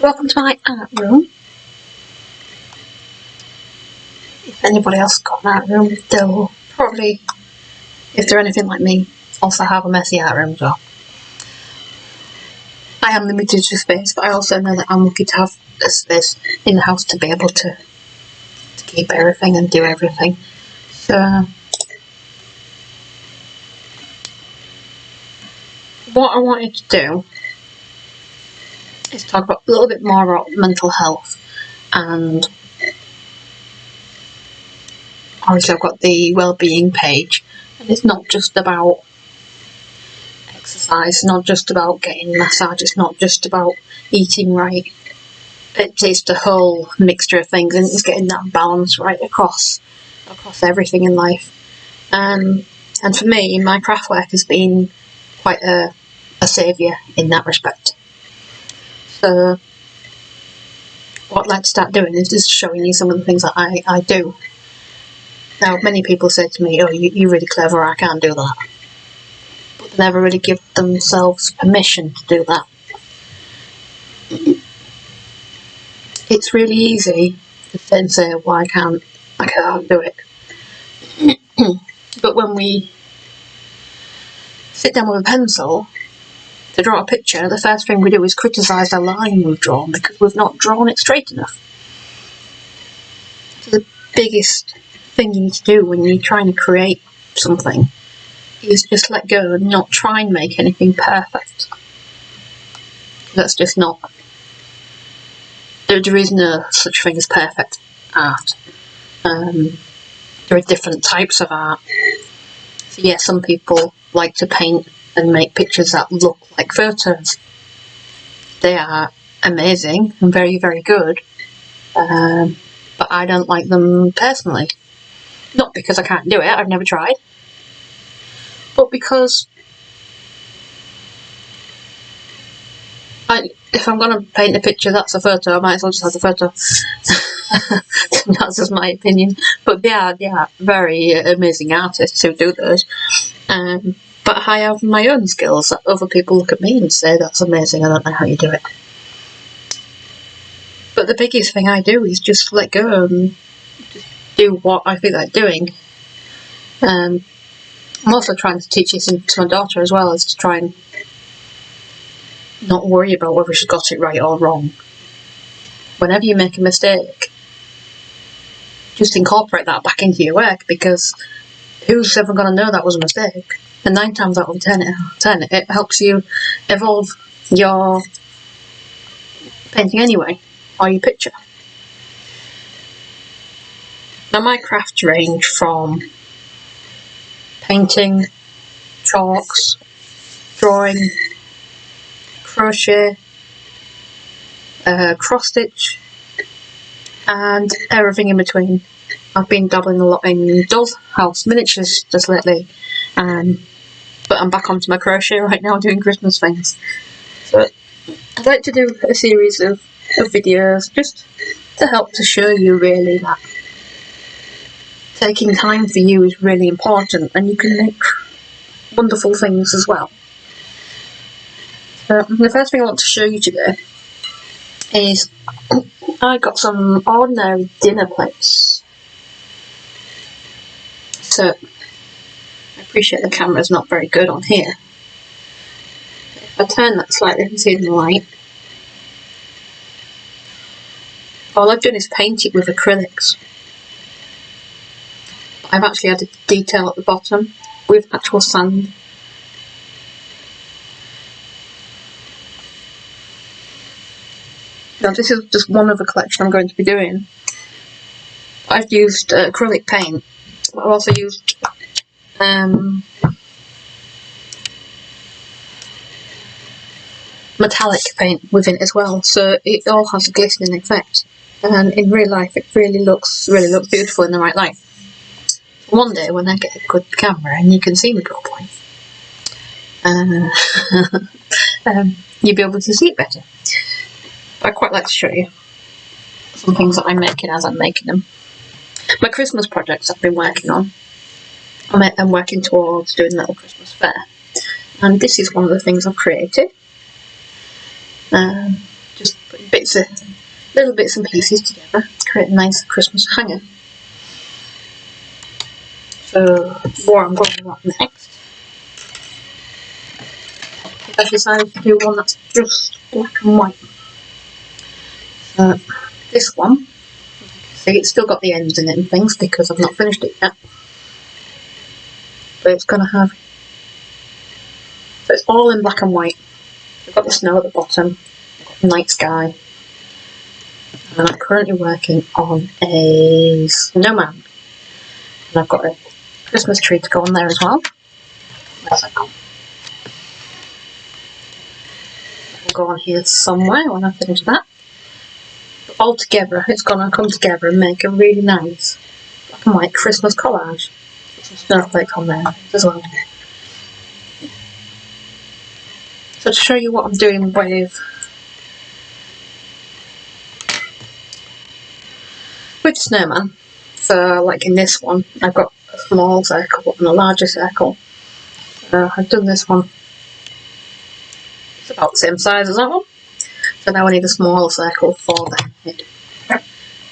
So welcome to my art room. If anybody else got an art room, they'll probably, if they're anything like me, also have a messy art room as well. I am limited to space, but I also know that I'm lucky to have a space in the house to be able to keep everything and do everything. So what I wanted to do is talk about a little bit more about mental health, and obviously I've got the Wellbeing page, and it's not just about exercise, not just about getting massage, it's not just about eating right, it's the whole mixture of things, and it's getting that balance right across everything in life. And for me, my craft work has been quite a saviour in that respect. So what I'd like to start doing is just showing you some of the things that I do. Now, many people say to me, oh, you're really clever, I can't do that. But they never really give themselves permission to do that. It's really easy to then say, well, I can't do it. But when we sit down with a pencil to draw a picture, the first thing we do is criticise the line we've drawn because we've not drawn it straight enough. So the biggest thing you need to do when you're trying to create something is just let go and not try and make anything perfect. That's just not. There is no such thing as perfect art. There are different types of art. So yeah, some people like to paint and make pictures that look like photos. They are amazing and very, very good, but I don't like them personally. Not because I can't do it, I've never tried, but because if I'm going to paint a picture that's a photo, I might as well just have the photo. That's just my opinion, but they are very amazing artists who do those. But I have my own skills that other people look at me and say, that's amazing, I don't know how you do it. But the biggest thing I do is just let go and just do what I feel like doing. I'm also trying to teach this to my daughter as well, as to try and not worry about whether she's got it right or wrong. Whenever you make a mistake, just incorporate that back into your work, because who's ever going to know that was a mistake? And 9 times out of 10, it helps you evolve your painting anyway, or your picture. Now my crafts range from painting, chalks, drawing, crochet, cross stitch, and everything in between. I've been dabbling a lot in dollhouse miniatures just lately, but I'm back onto my crochet right now doing Christmas things. So I'd like to do a series of videos just to help to show you really that taking time for you is really important, and you can make wonderful things as well. So the first thing I want to show you today is I got some ordinary dinner plates. So I appreciate the camera's not very good on here. If I turn that slightly and see the light, all I've done is paint it with acrylics. I've actually added detail at the bottom with actual sand. Now this is just one of a collection I'm going to be doing. I've used acrylic paint. I've also used metallic paint with it as well, so it all has a glistening effect, and in real life it really looks beautiful in the right light. One day when I get a good camera and you can see me properly, you'll be able to see it better. But I'd quite like to show you some things that I'm making as I'm making them. My Christmas projects I've been working on, I'm working towards doing a little Christmas fair, and this is one of the things I've created. Just little bits and pieces together to create a nice Christmas hanger. So what I'm going to do next, I decided to do one that's just black and white. So this one, see, it's still got the ends in it and things because I've not finished it yet. But it's going to have, so it's all in black and white. I've got the snow at the bottom, I've got the night sky, and I'm currently working on a snowman. And I've got a Christmas tree to go on there as well. Where's that gone? It'll go on here somewhere when I finish that. But all together, it's going to come together and make a really nice black and white Christmas collage. With some snowflakes on there as well. So to show you what I'm doing with snowman, so like in this one, I've got a small circle and a larger circle. I've done this one, it's about the same size as that one, so now I need a smaller circle for the head.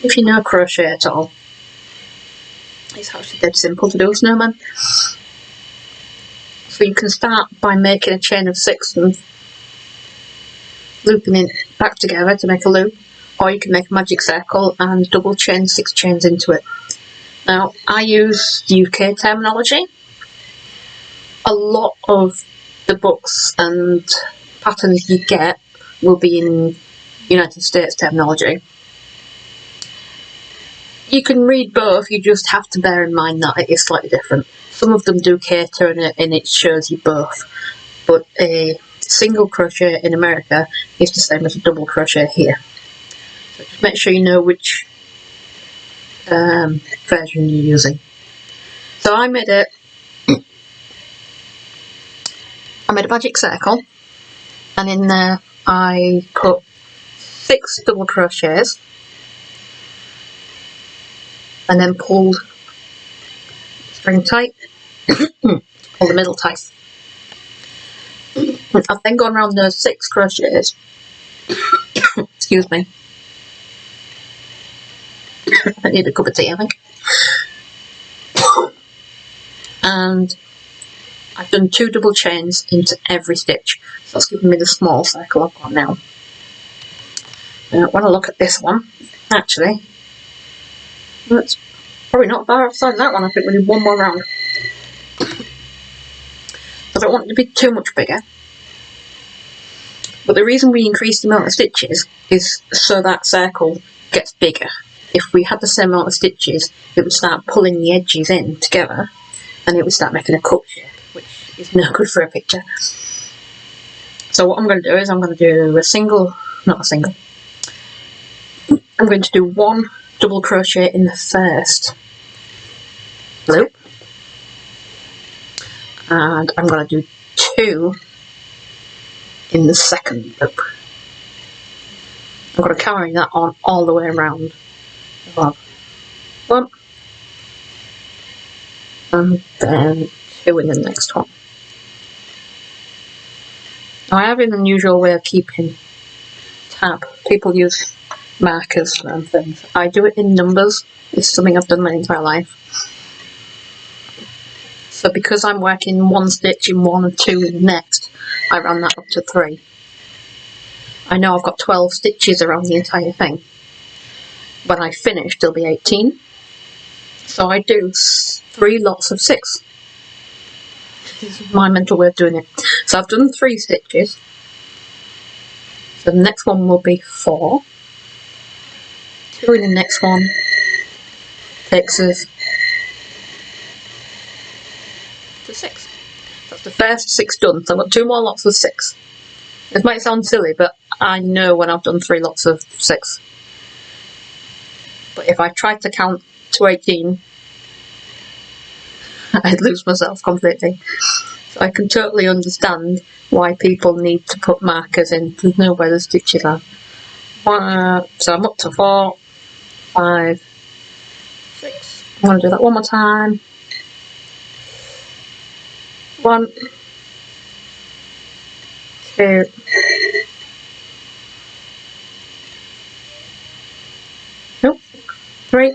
If you know crochet at all, it's actually dead simple to do a snowman. So you can start by making a chain of 6 and looping it back together to make a loop, or you can make a magic circle and double chain 6 chains into it. Now I use UK terminology. A lot of the books and patterns you get will be in United States terminology. You can read both, you just have to bear in mind that it is slightly different. Some of them do cater and it shows you both, but a single crochet in America is the same as a double crochet here. So just make sure you know which version you're using. So I made a magic circle, and in there I put 6 double crochets and then pulled string tight, pull the middle tight. I've then gone around those 6 crochets, excuse me, I need a cup of tea I think, and I've done 2 double chains into every stitch, so that's giving me the small circle I've got now. When I look at this one, actually, that's probably not far outside that one. I think we need one more round. I don't want it to be too much bigger, but the reason we increase the amount of stitches is so that circle gets bigger. If we had the same amount of stitches, it would start pulling the edges in together and it would start making a cup shape, which is no good for a picture. So what I'm going to do is I'm going to do I'm going to do 1 double crochet in the first loop, and I'm going to do 2 in the second loop. I'm going to carry that on all the way around. 1 and then 2 in the next one. Now I have an unusual way of keeping tab. People use markers and things. I do it in numbers. It's something I've done my entire life. So because I'm working 1 stitch in one and 2 in the next, I run that up to 3. I know I've got 12 stitches around the entire thing. When I finish, there'll be 18. So I do 3 lots of 6. This is my mental way of doing it. So I've done 3 stitches. So the next one will be 4. 2 in the next one takes us to 6. That's the first 6 done. So I've got 2 more lots of 6. This might sound silly, but I know when I've done 3 lots of 6. But if I tried to count to 18, I'd lose myself completely. So I can totally understand why people need to put markers in to know where the stitches are. So I'm up to 4, 5, 6. I'm going to do that one more time. 1, 2, 3,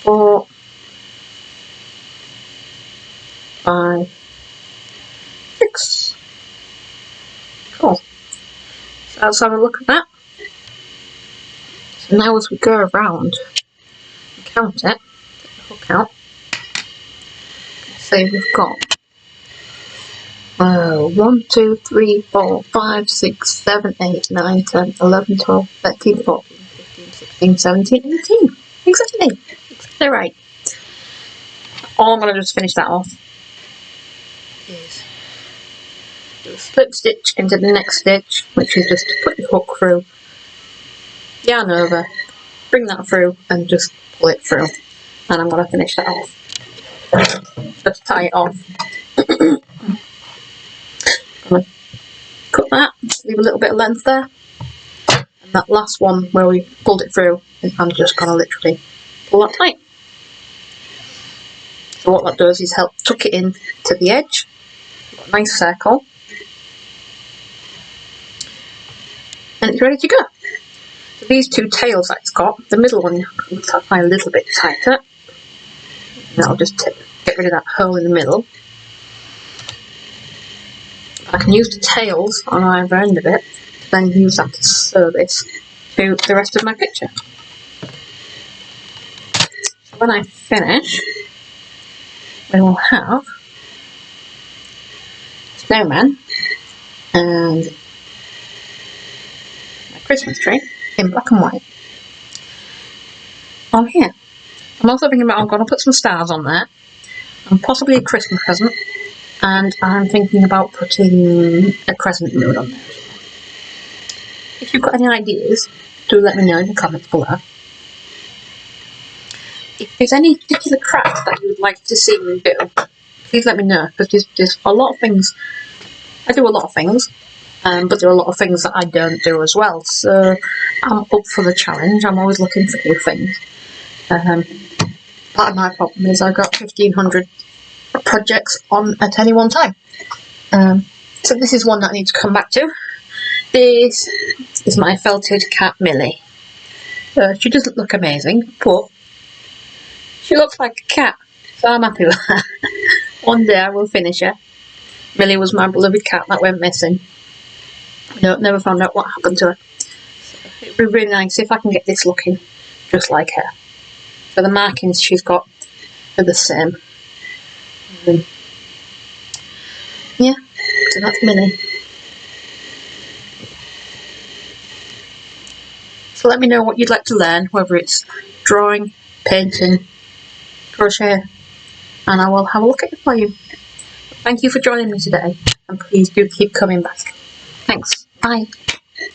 4, 5, 6. Cool. So let's have a look at that. So now as we go around and count it, get the hook out, say we've got 1, 2, 3, 4, 5, 6, 7, 8, 9, 10, 11, 12, 13, 14, 15, 16, 17, 18. Exactly. Exactly right. All I'm going to just finish that off is do a slip stitch into the next stitch, which is just to put your hook through, yarn over, bring that through and just pull it through, and I'm going to finish that off. Just tie it off. I'm going to cut that, leave a little bit of length there, and that last one where we pulled it through, I'm just going to literally pull that tight. So what that does is help tuck it in to the edge. You've got a nice circle, and it's ready to go. So these two tails that it's got, the middle one you can tie a little bit tighter, and that'll just get rid of that hole in the middle. I can use the tails on either end of it to then use that to service to the rest of my picture. So when I finish, we will have a snowman and my Christmas tree in black and white on here. I'm also thinking about I'm going to put some stars on there and possibly a Christmas present, and I'm thinking about putting a crescent moon on there. If you've got any ideas, do let me know in the comments below. If there's any particular craft that you would like to see me do, please let me know, because there's a lot of things. I do a lot of things, but there are a lot of things that I don't do as well, so I'm up for the challenge. I'm always looking for new things. Part of my problem is I've got 1,500 projects on at any one time. So this is one that I need to come back to. This is my felted cat Millie. She doesn't look amazing, but she looks like a cat, so I'm happy with her. One day I will finish her. Millie was my beloved cat that went missing. No, never found out what happened to her. So it would be really nice if I can get this looking just like her. So the markings she's got are the same. Yeah, so that's Millie. So let me know what you'd like to learn, whether it's drawing, painting, crochet, and I will have a look at it for you. Thank you for joining me today, and please do keep coming back. Thanks. Bye.